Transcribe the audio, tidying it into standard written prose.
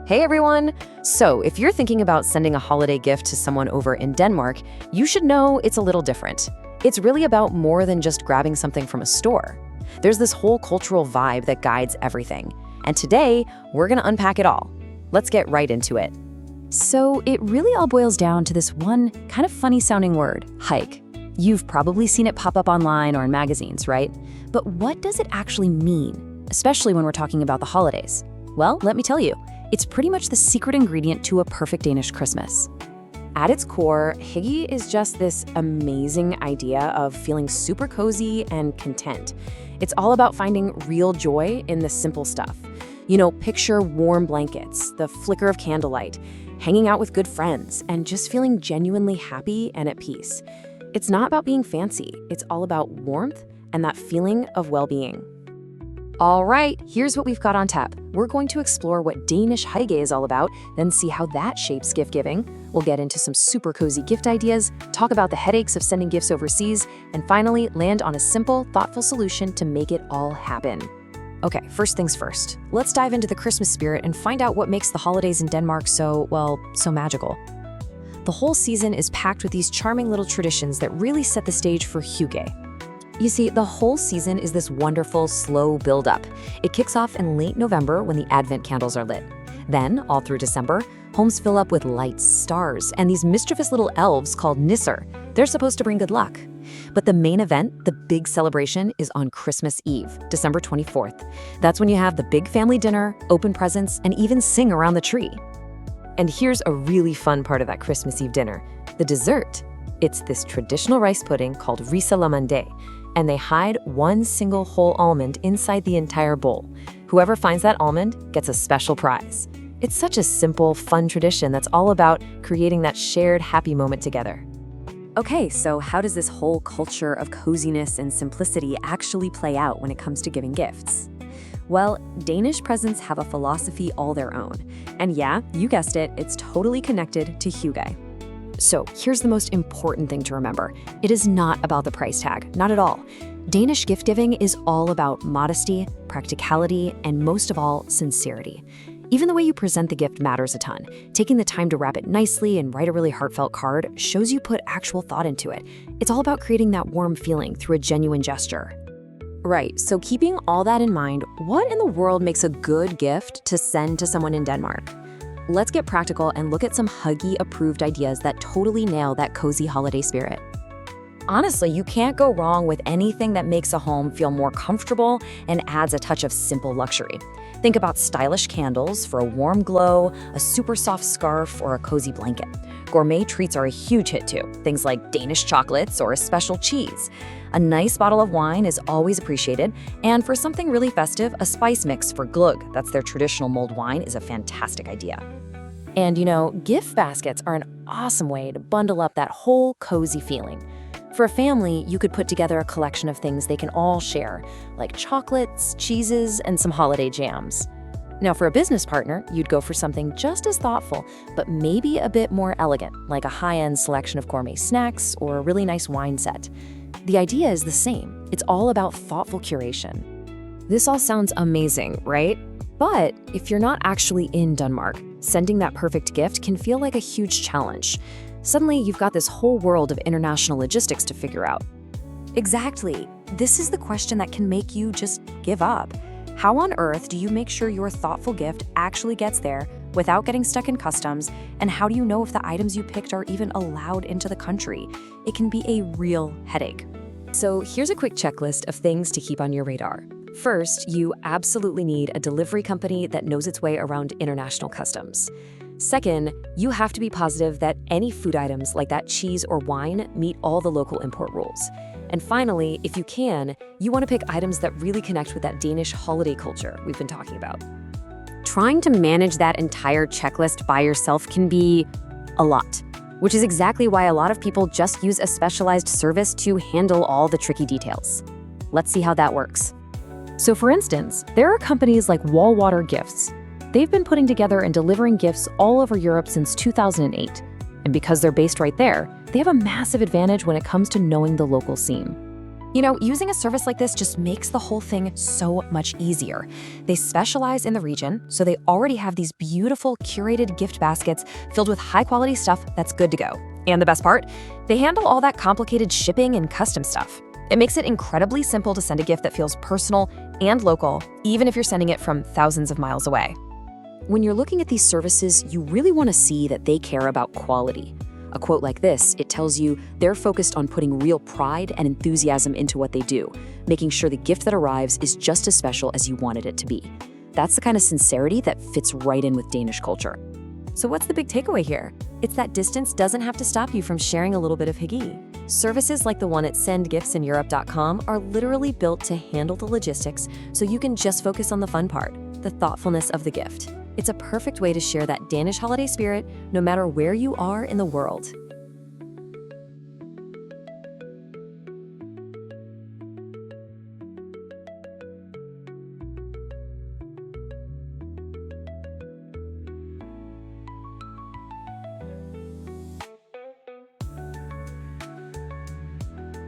Hey everyone! So, if you're thinking about sending a holiday gift to someone over in Denmark, you should know it's a little different. It's really about more than just grabbing something from a store. There's this whole cultural vibe that guides everything. And today, we're gonna unpack it all. Let's get right into it. So it really all boils down to this one kind of funny sounding word, hygge. You've probably seen it pop up online or in magazines, right? But what does it actually mean, especially when we're talking about the holidays? Well, let me tell you, it's pretty much the secret ingredient to a perfect Danish Christmas. At its core, Hygge is just this amazing idea of feeling super cozy and content. It's all about finding real joy in the simple stuff. You know, picture warm blankets, the flicker of candlelight, hanging out with good friends, and just feeling genuinely happy and at peace. It's not about being fancy, it's all about warmth and that feeling of well-being. All right, here's what we've got on tap. We're going to explore what Danish Hygge is all about, then see how that shapes gift giving. We'll get into some super cozy gift ideas, talk about the headaches of sending gifts overseas, and finally land on a simple, thoughtful solution to make it all happen. Okay, first things first. Let's dive into the Christmas spirit and find out what makes the holidays in Denmark so magical. The whole season is packed with these charming little traditions that really set the stage for Hygge. You see, the whole season is this wonderful, slow build-up. It kicks off in late November when the Advent candles are lit. Then, all through December, homes fill up with lights, stars, and these mischievous little elves called nisser. They're supposed to bring good luck. But the main event, the big celebration, is on Christmas Eve, December 24th. That's when you have the big family dinner, open presents, and even sing around the tree. And here's a really fun part of that Christmas Eve dinner, the dessert. It's this traditional rice pudding called risalamande, and they hide one single whole almond inside the entire bowl. Whoever finds that almond gets a special prize. It's such a simple, fun tradition that's all about creating that shared happy moment together. Okay, so how does this whole culture of coziness and simplicity actually play out when it comes to giving gifts? Well, Danish presents have a philosophy all their own. And yeah, you guessed it, it's totally connected to Hygge. So here's the most important thing to remember. It is not about the price tag, not at all. Danish gift giving is all about modesty, practicality, and most of all, sincerity. Even the way you present the gift matters a ton. Taking the time to wrap it nicely and write a really heartfelt card shows you put actual thought into it. It's all about creating that warm feeling through a genuine gesture. Right, so keeping all that in mind, what in the world makes a good gift to send to someone in Denmark? Let's get practical and look at some Hygge-approved ideas that totally nail that cozy holiday spirit. Honestly, you can't go wrong with anything that makes a home feel more comfortable and adds a touch of simple luxury. Think about stylish candles for a warm glow, a super soft scarf, or a cozy blanket. Gourmet treats are a huge hit too, things like Danish chocolates or a special cheese. A nice bottle of wine is always appreciated, and for something really festive, a spice mix for glögg, that's their traditional mulled wine, is a fantastic idea. And you know, gift baskets are an awesome way to bundle up that whole cozy feeling. For a family, you could put together a collection of things they can all share, like chocolates, cheeses, and some holiday jams. Now, for a business partner, you'd go for something just as thoughtful, but maybe a bit more elegant, like a high-end selection of gourmet snacks or a really nice wine set. The idea is the same. It's all about thoughtful curation. This all sounds amazing, right? But if you're not actually in Denmark, sending that perfect gift can feel like a huge challenge. Suddenly, you've got this whole world of international logistics to figure out. Exactly. This is the question that can make you just give up. How on earth do you make sure your thoughtful gift actually gets there without getting stuck in customs? And how do you know if the items you picked are even allowed into the country? It can be a real headache. So here's a quick checklist of things to keep on your radar. First, you absolutely need a delivery company that knows its way around international customs. Second, you have to be positive that any food items like that cheese or wine meet all the local import rules. And finally, if you can, you want to pick items that really connect with that Danish holiday culture we've been talking about. Trying to manage that entire checklist by yourself can be a lot, which is exactly why a lot of people just use a specialized service to handle all the tricky details. Let's see how that works. So for instance, there are companies like Walwater Gifts. They've been putting together and delivering gifts all over Europe since 2008. And because they're based right there, they have a massive advantage when it comes to knowing the local scene. Using a service like this just makes the whole thing so much easier. They specialize in the region, so they already have these beautiful curated gift baskets filled with high-quality stuff that's good to go. And the best part? They handle all that complicated shipping and custom stuff. It makes it incredibly simple to send a gift that feels personal and local, even if you're sending it from thousands of miles away. When you're looking at these services, you really want to see that they care about quality. A quote like this, it tells you they're focused on putting real pride and enthusiasm into what they do, making sure the gift that arrives is just as special as you wanted it to be. That's the kind of sincerity that fits right in with Danish culture. So what's the big takeaway here? It's that distance doesn't have to stop you from sharing a little bit of Hygge. Services like the one at sendgiftsineurope.com are literally built to handle the logistics so you can just focus on the fun part, the thoughtfulness of the gift. It's a perfect way to share that Danish holiday spirit no matter where you are in the world.